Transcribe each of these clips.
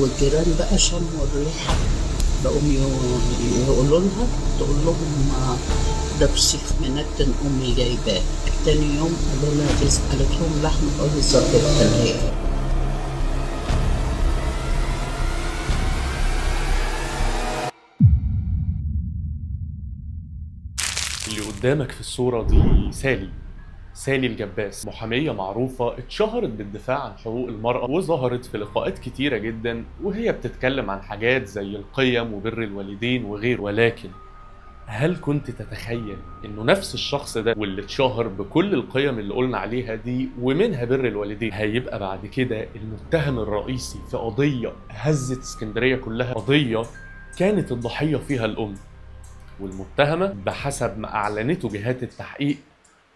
والجيران بقى شموا الريحة، بقوا يقولوا لها، تقول لهم ده فسيخ منتن أمي جايباه. تاني يوم قالوا لها دي، قالت لهم لحم بايظة في التلاجة. اللي قدامك في الصورة دي سالي الجباس، محامية معروفة اتشهرت بالدفاع عن حقوق المرأة وظهرت في لقاءات كتيرة جدا وهي بتتكلم عن حاجات زي القيم وبر الوالدين وغيره. ولكن هل كنت تتخيل انه نفس الشخص ده واللي اتشهر بكل القيم اللي قلنا عليها دي ومنها بر الوالدين هيبقى بعد كده المتهم الرئيسي في قضية هزت اسكندرية كلها، قضية كانت الضحية فيها الأم، والمتهمة بحسب ما أعلنته جهات التحقيق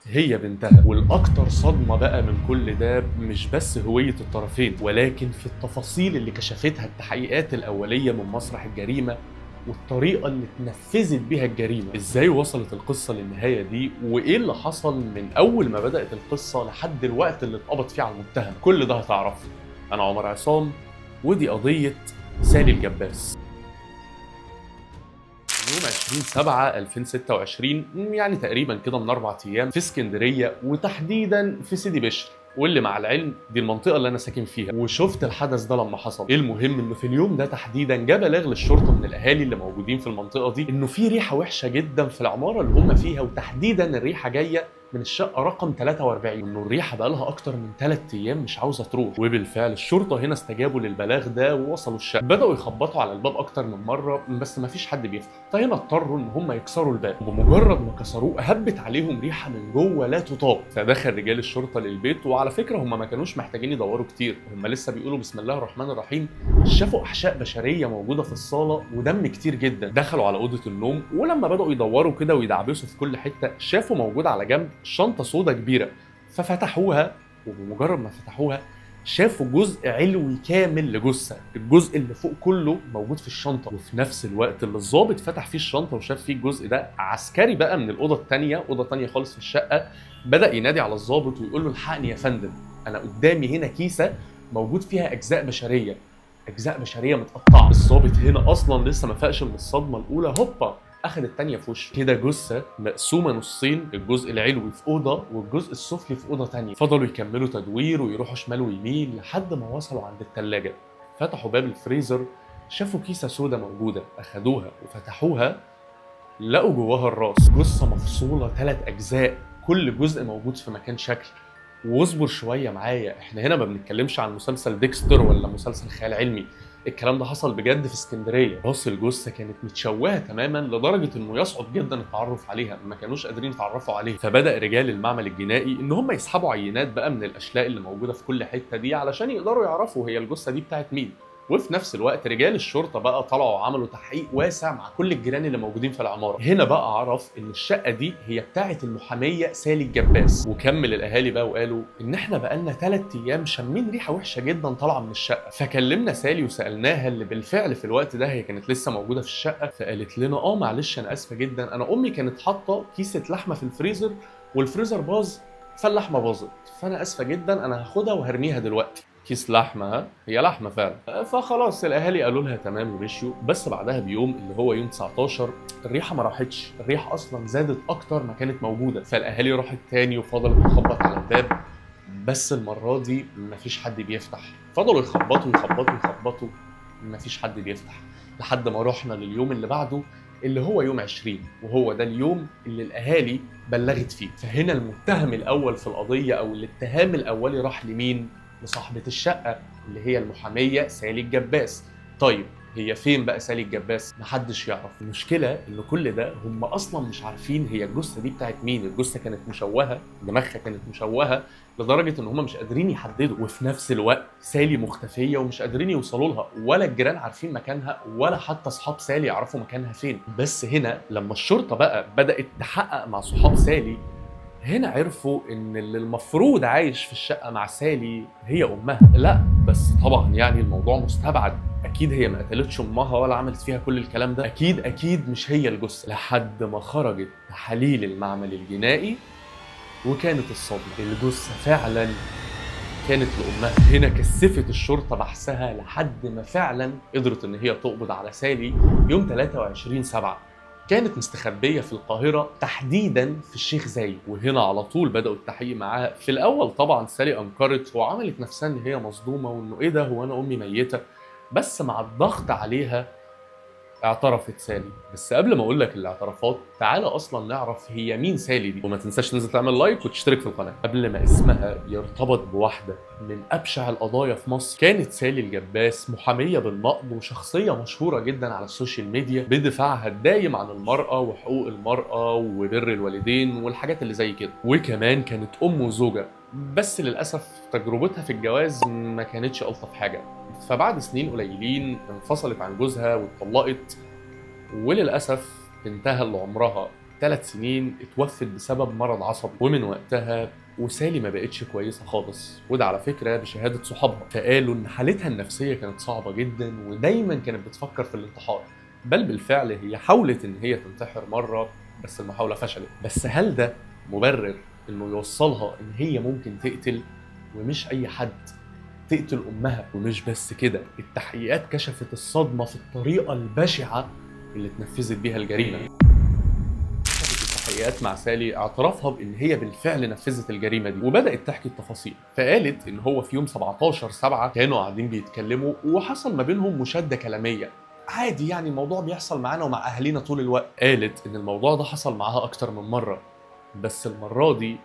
هي بنتها؟ والأكتر صدمة بقى من كل ده مش بس هوية الطرفين، ولكن في التفاصيل اللي كشفتها التحقيقات الأولية من مسرح الجريمة والطريقة اللي اتنفذت بيها الجريمة. ازاي وصلت القصة للنهاية دي، وايه اللي حصل من أول ما بدأت القصة لحد الوقت اللي اتقبض فيه على المتهم، كل ده هتعرفه. أنا عمر عصام، ودي قضية سالي الجباس. يوم 20/7/2026، يعني تقريبا كده من 4 ايام، في اسكندريه وتحديدا في سيدي بشر، واللي مع العلم دي المنطقه اللي انا ساكن فيها، وشفت الحدث ده لما حصل. المهم انه في اليوم ده تحديدا جه بلاغ للشرطه من الاهالي اللي موجودين في المنطقه دي انه في ريحه وحشه جدا في العماره اللي هم فيها، وتحديدا الريحه جايه من الشقه رقم 43، وانه الريحه بقى لها اكتر من 3 ايام مش عاوزه تروح. وبالفعل الشرطه هنا استجابوا للبلاغ ده ووصلوا الشقه، بداوا يخبطوا على الباب اكتر من مره بس ما فيش حد بيفتح، فهنا اضطروا ان هم يكسروا الباب، وبمجرد ما كسروه هبت عليهم ريحه من جوه لا تطاق. فدخل رجال الشرطه للبيت، وعلى فكره هم ما كانوش محتاجين يدوروا كتير، هم لسه بيقولوا بسم الله الرحمن الرحيم شافوا احشاء بشريه موجوده في الصاله ودم كتير جدا. دخلوا على اوضه النوم، ولما بداوا يدوروا كده ويدعبسوا في كل حته شافوا موجود على جنب شنطه سودا كبيره، ففتحوها، وبمجرد ما فتحوها شافوا جزء علوي كامل لجثه، الجزء اللي فوق كله موجود في الشنطه. وفي نفس الوقت اللي الضابط فتح فيه الشنطه وشاف فيه الجزء ده، عسكري بقى من الاوضه الثانيه، اوضه ثانيه خالص في الشقه، بدا ينادي على الضابط ويقول له الحقني يا فندم، انا قدامي هنا كيسه موجود فيها اجزاء بشريه، اجزاء بشريه متقطعه. الضابط هنا اصلا لسه ما فاقش من الصدمه الاولى، هوبا اخذ التانية في وشه كده، جثه مقسومه نصين، الجزء العلوي في اوضه والجزء السفلي في اوضه تانية. فضلوا يكملوا تدوير ويروحوا شمال ويمين لحد ما وصلوا عند التلاجة، فتحوا باب الفريزر، شافوا كيسه سودا موجوده، اخدوها وفتحوها، لقوا جواها الراس، جثه مفصوله 3 اجزاء، كل جزء موجود في مكان شكل. واصبر شويه معايا، احنا هنا ما بنتكلمش عن مسلسل ديكستر ولا مسلسل خيال علمي، الكلام ده حصل بجد في اسكندريه. راس الجثه كانت متشوهه تماما لدرجه انه يصعب جدا التعرف عليها، ما كانوش قادرين يتعرفوا عليه. فبدا رجال المعمل الجنائي ان هم يسحبوا عينات بقى من الاشلاء اللي موجوده في كل حته دي علشان يقدروا يعرفوا هي الجثه دي بتاعت مين. وفي نفس الوقت رجال الشرطه بقى طلعوا وعملوا تحقيق واسع مع كل الجيران اللي موجودين في العماره. هنا بقى عرف ان الشقه دي هي بتاعه المحاميه سالي الجباس. وكمل الاهالي بقى وقالوا ان احنا بقالنا 3 ايام شامين ريحه وحشه جدا طالعه من الشقه. فكلمنا سالي وسالناها، اللي بالفعل في الوقت ده هي كانت لسه موجوده في الشقه، فقالت لنا معلش انا اسفه جدا، انا امي كانت حاطه كيسه لحمه في الفريزر والفريزر باظ فاللحمه باظت، فانا اسفه جدا انا هاخدها وهرميها دلوقتي. كيس لحمه، ها هي لحمه فعلا. فخلاص الاهالي قالوا لها تمام ومشيوا. بس بعدها بيوم اللي هو يوم 19 الريحه ما راحتش، الريحه اصلا زادت اكتر ما كانت موجوده. فالاهالي راحت تاني وفضلت تخبط على الباب، بس المره دي مفيش حد بيفتح. فضلوا يخبطوا يخبطوا يخبطوا، مفيش حد بيفتح، لحد ما رحنا لليوم اللي بعده اللي هو يوم 20، وهو ده اليوم اللي الاهالي بلغت فيه. فهنا المتهم الاول في القضيه او الاتهام الاولي راح لمين؟ لصاحبة الشقة اللي هي المحامية سالي الجباس. طيب هي فين بقى سالي الجباس؟ محدش يعرف. المشكلة ان كل ده هم اصلا مش عارفين هي الجثة دي بتاعت مين. الجثة كانت مشوهة، دماغها كانت مشوهة لدرجة ان هم مش قادرين يحددوا، وفي نفس الوقت سالي مختفية ومش قادرين يوصلوا لها، ولا الجيران عارفين مكانها ولا حتى اصحاب سالي يعرفوا مكانها فين. بس هنا لما الشرطة بقى بدأت تحقق مع صحاب سالي، هنا عرفوا ان اللي المفروض عايش في الشقه مع سالي هي امها. لا بس طبعا يعني الموضوع مستبعد، اكيد هي ما قتلتش امها ولا عملت فيها كل الكلام ده، اكيد مش هي الجثه، لحد ما خرجت تحاليل المعمل الجنائي وكانت الصدمه، الجثه فعلا كانت لامها. هنا كثفت الشرطه بحثها لحد ما فعلا قدرت ان هي تقبض على سالي يوم 23/7. كانت مستخبيه في القاهره تحديدا في الشيخ زايد، وهنا على طول بداوا التحقيق معاها. في الاول طبعا سالي انكرت وعملت نفسها ان هي مصدومه وانه ايه ده، هو انا امي ميته. بس مع الضغط عليها اعترفت سالي. بس قبل ما اقول لك الاعترافات، تعالى اصلا نعرف هي مين سالي دي، وما تنساش تنزل تعمل لايك وتشترك في القناه. قبل ما اسمها يرتبط بواحده من ابشع القضايا في مصر، كانت سالي الجباس محاميه بالنقض وشخصيه مشهوره جدا على السوشيال ميديا بدفاعها الدايم عن المراه وحقوق المراه وبر الوالدين والحاجات اللي زي كده. وكمان كانت ام وزوجه، بس للاسف تجربتها في الجواز ما كانتش الطف حاجه. فبعد سنين قليلين انفصلت عن جوزها واتطلقت، وللأسف بنتها اللي عمرها 3 سنين اتوفت بسبب مرض عصبي. ومن وقتها وسالي ما بقتش كويسة خالص، وده على فكرة بشهادة صحابها. فقالوا إن حالتها النفسية كانت صعبة جدا ودايما كانت بتفكر في الانتحار، بل بالفعل هي حاولت إن هي تنتحر مرة بس المحاولة فشلت. بس هل ده مبرر إنه يوصلها إن هي ممكن تقتل؟ ومش أي حد، تقتل أمها. ومش بس كده، التحقيقات كشفت الصدمة في الطريقة البشعة اللي اتنفذت بيها الجريمة. التحقيقات مع سالي اعترافها بان هي بالفعل نفذت الجريمه دي، وبدات تحكي التفاصيل. فقالت ان هو في يوم 17/7 كانوا قاعدين بيتكلموا وحصل ما بينهم مشاده كلاميه عادي، يعني الموضوع بيحصل معانا ومع اهالينا طول الوقت. قالت ان الموضوع ده حصل معاها اكتر من مره، بس المره دي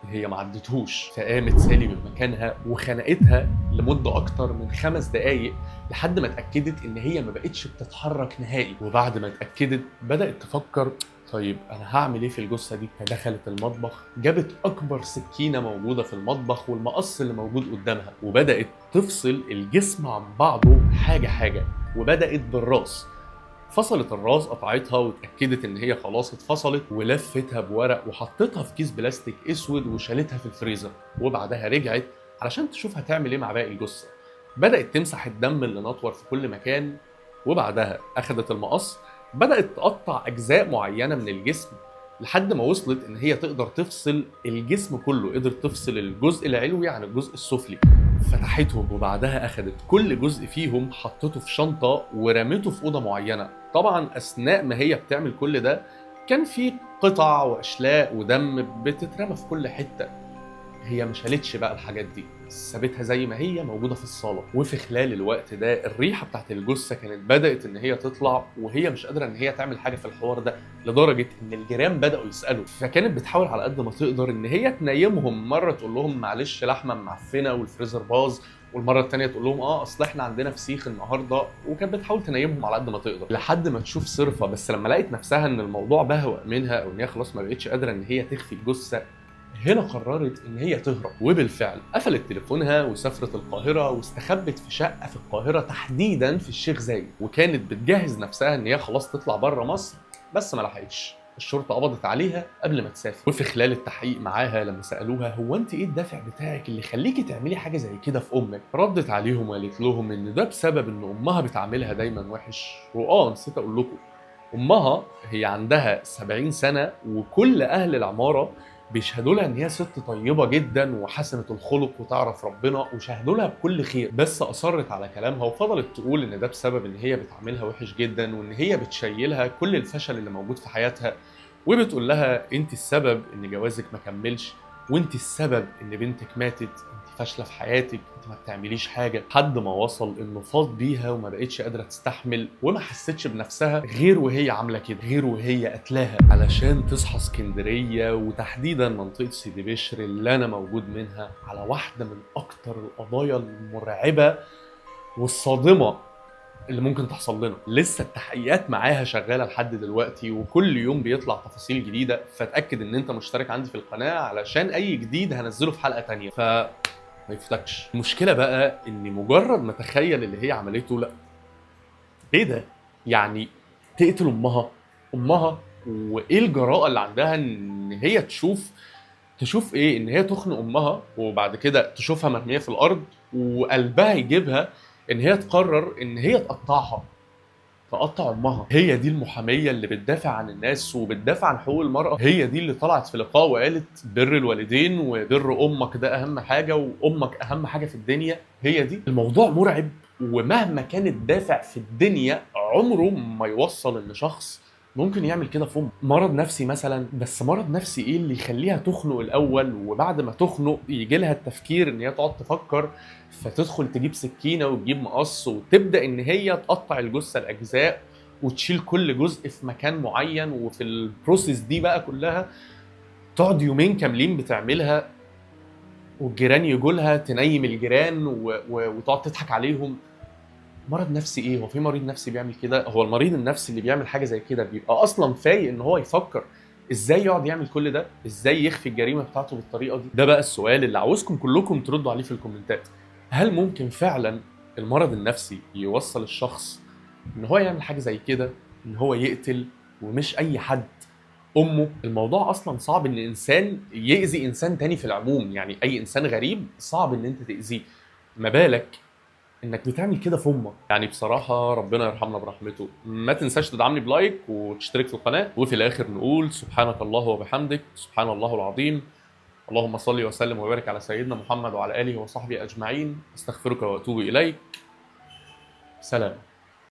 هي ما عدتهوش. فقامت سالي من مكانها وخنقتها لمده اكتر من 5 دقائق لحد ما اتاكدت ان هي ما بقتش بتتحرك نهائي. وبعد ما اتاكدت بدات تفكر طيب انا هعمل ايه في الجثه دي؟ فدخلت المطبخ، جابت اكبر سكينه موجوده في المطبخ والمقص اللي موجود قدامها، وبدات تفصل الجسم عن بعضه حاجه حاجه. وبدات بالراس، فصلت الراس، قطعتها واتاكدت ان هي خلاص اتفصلت، ولفتها بورق وحطتها في كيس بلاستيك اسود وشالتها في الفريزر. وبعدها رجعت علشان تشوف هتعمل ايه مع باقي الجثه. بدات تمسح الدم اللي نطور في كل مكان، وبعدها اخذت المقص بدات تقطع اجزاء معينه من الجسم لحد ما وصلت ان هي تقدر تفصل الجسم كله. قدرت تفصل الجزء العلوي عن الجزء السفلي. فتحتهم، وبعدها اخذت كل جزء فيهم حطته في شنطه ورميته في اوضه معينه. طبعا اثناء ما هي بتعمل كل ده كان في قطع واشلاء ودم بتترمى في كل حته. هي ما شالتش بقى الحاجات دي، سابتها زي ما هي موجوده في الصاله. وفي خلال الوقت ده الريحه بتاعت الجثه كانت بدات ان هي تطلع، وهي مش قادره ان هي تعمل حاجه في الحوار ده، لدرجه ان الجيران بداوا يسالوا. فكانت بتحاول على قد ما تقدر ان هي تنيمهم. مره تقول لهم معلش لحمه معفنه والفريزر باظ، والمره الثانيه تقول لهم اصل احنا عندنا فسيخ النهارده، وكانت بتحاول تنيمهم على قد ما تقدر لحد ما تشوف صرفه. بس لما لقيت نفسها ان الموضوع بهوأ منها او ان هي خلاص ما بقتش قادره ان هي تخفي الجثه، هنا قررت ان هي تهرب. وبالفعل قفلت تليفونها وسافرت القاهره واستخبت في شقه في القاهره تحديدا في الشيخ زايد. وكانت بتجهز نفسها ان هي خلاص تطلع بره مصر، بس ما لحقتش. الشرطه قبضت عليها قبل ما تسافر. وفي خلال التحقيق معاها لما سالوها هو انت ايه الدافع بتاعك اللي يخليكي تعملي حاجه زي كده في امك، ردت عليهم وقالت لهم ان ده بسبب ان امها بتعاملها دايما وحش. نسيت اقول لكم، امها هي عندها 70 سنه وكل اهل العماره بيشهدوا لها ان هي ست طيبه جدا وحسنه الخلق وتعرف ربنا، وشهدوا لها بكل خير. بس اصرت على كلامها وفضلت تقول ان ده بسبب ان هي بتعاملها وحش جدا، وان هي بتشيلها كل الفشل اللي موجود في حياتها. وبتقول لها انت السبب ان جوازك ما كملش، وانت السبب ان بنتك ماتت، انت فاشله في حياتك، انت ما بتعمليش حاجه. لحد ما وصل انه فاض بيها وما بقتش قادره تستحمل وما حستش بنفسها غير وهي عامله كده، غير وهي قتلاها علشان تصحى اسكندريه وتحديدا منطقه سيدي بشر اللي انا موجود منها على واحده من اكتر القضايا المرعبه والصادمه اللي ممكن تحصل لنا. لسه التحقيقات معاها شغاله لحد دلوقتي وكل يوم بيطلع تفاصيل جديده. فاتاكد ان انت مشترك عندي في القناه علشان اي جديد هنزله في حلقه تانية، ما يفوتكش. المشكله بقى اني مجرد ما اتخيل اللي هي عملته، لا ايه ده؟ يعني تقتل امها وايه الجراءه اللي عندها ان هي تشوف ايه، ان هي تخنق امها وبعد كده تشوفها مرميه في الارض وقلبها يجيبها ان هي تقرر ان هي تقطعها. تقطع امها. هي دي المحاميه اللي بتدافع عن الناس وبتدافع عن حقوق المراه، هي دي اللي طلعت في لقاء وقالت بر الوالدين وبر امك ده اهم حاجه، وامك اهم حاجه في الدنيا. هي دي. الموضوع مرعب، ومهما كان الدافع في الدنيا عمره ما يوصل ان شخص ممكن يعمل كده في امه. مرض نفسي مثلا، بس مرض نفسي ايه اللي يخليها تخنق الاول، وبعد ما تخنق يجي لها التفكير ان هي تقعد تفكر، فتدخل تجيب سكينه وتجيب مقص وتبدا ان هي تقطع الجثه لاجزاء وتشيل كل جزء في مكان معين. وفي البروسيس دي بقى كلها تقعد يومين كاملين بتعملها، والجيران يجوا لها تنيم الجيران وتقعد تضحك عليهم. مرض نفسي ايه؟ هو في مريض نفسي بيعمل كده؟ هو المريض النفسي اللي بيعمل حاجه زي كده بيبقى اصلا فايق ان هو يفكر ازاي يقعد يعمل كل ده؟ ازاي يخفي الجريمه بتاعته بالطريقه دي؟ ده بقى السؤال اللي عاوزكم كلكم تردوا عليه في الكومنتات. هل ممكن فعلا المرض النفسي يوصل الشخص ان هو يعمل حاجه زي كده، ان هو يقتل؟ ومش اي حد، امه. الموضوع اصلا صعب ان انسان يأذي انسان تاني في العموم، يعني اي انسان غريب صعب ان انت تأذيه، ما بالك انك بتعمل كده في امك؟ يعني بصراحه ربنا يرحمنا برحمته. ما تنساش تدعمني بلايك وتشترك في القناه، وفي الاخر نقول سبحانك الله وبحمدك، سبحان الله العظيم، اللهم صل وسلم وبارك على سيدنا محمد وعلى اله وصحبه اجمعين، استغفرك واتوب اليك. سلام.